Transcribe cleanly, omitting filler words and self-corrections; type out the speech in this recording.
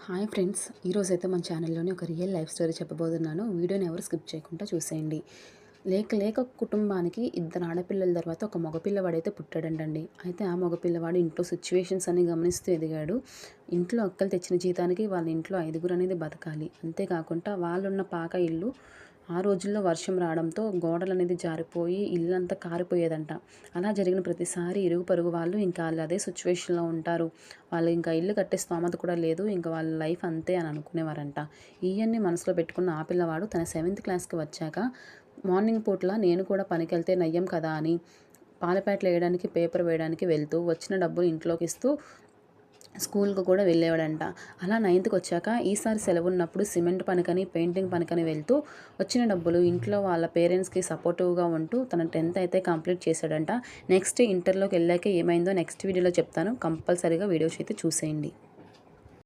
Hi friends, ఈరోజైతే మన ఛానల్లోని ఒక రియల్ లైఫ్ స్టోరీ చెప్పబోతున్నాను. వీడియోని ఎవరు స్కిప్ చేయకుండా చూసేయండి. లేక లేక కుటుంబానికి ఇద్దరు ఆడపిల్లల తర్వాత ఒక మగపిల్లవాడైతే పుట్టాడంటండి. అయితే ఆ మగపిల్లవాడు ఇంట్లో సిచ్యువేషన్స్ అన్ని గమనిస్తూ ఎదిగాడు. ఇంట్లో అక్కలు తెచ్చిన జీతానికి వాళ్ళ ఇంట్లో ఐదుగురు అనేది బతకాలి. అంతేకాకుండా వాళ్ళున్న పాక ఇల్లు ఆ రోజుల్లో వర్షం రావడంతో గోడలనేది జారిపోయి ఇల్లంతా కారిపోయేదంట. అలా జరిగిన ప్రతిసారి ఇరుగు పొరుగు వాళ్ళు ఇంకా వాళ్ళు అదే సిచ్యువేషన్‌లో ఉంటారు. వాళ్ళు ఇంకా ఇల్లు కట్టే స్తోమత కూడా లేదు. ఇంకా వాళ్ళ లైఫ్ అంతే అని అనుకునేవారంట. ఇయన్నీ మనసులో పెట్టుకున్న ఆ పిల్లవాడు తన సెవెంత్ క్లాస్‌కి వచ్చాక మార్నింగ్ పూట్ల నేను కూడా పనికెళ్తే నయ్యం కదా అని పాల ప్యాకెట్లు వేయడానికి, పేపర్ వేయడానికి వెళ్తూ వచ్చిన డబ్బులు ఇంట్లోకిస్తూ స్కూల్‌కి కూడా వెళ్ళేవాడంట. అలా నైన్త్‌కి వచ్చాక ఈసారి సెలవున్నప్పుడు సిమెంట్ పనికని, పెయింటింగ్ పనికని వెళ్తూ వచ్చిన డబ్బులు ఇంట్లో వాళ్ళ పేరెంట్స్‌కి సపోర్టివ్‌గా ఉంటూ తన 10థ్ అయితే కంప్లీట్ చేశాడంట. నెక్స్ట్ ఇంటర్‌లోకి వెళ్ళాక ఏమైందో నెక్స్ట్ వీడియోలో చెప్తాను. కంపల్సరీగా వీడియోస్ అయితే చూసేయండి.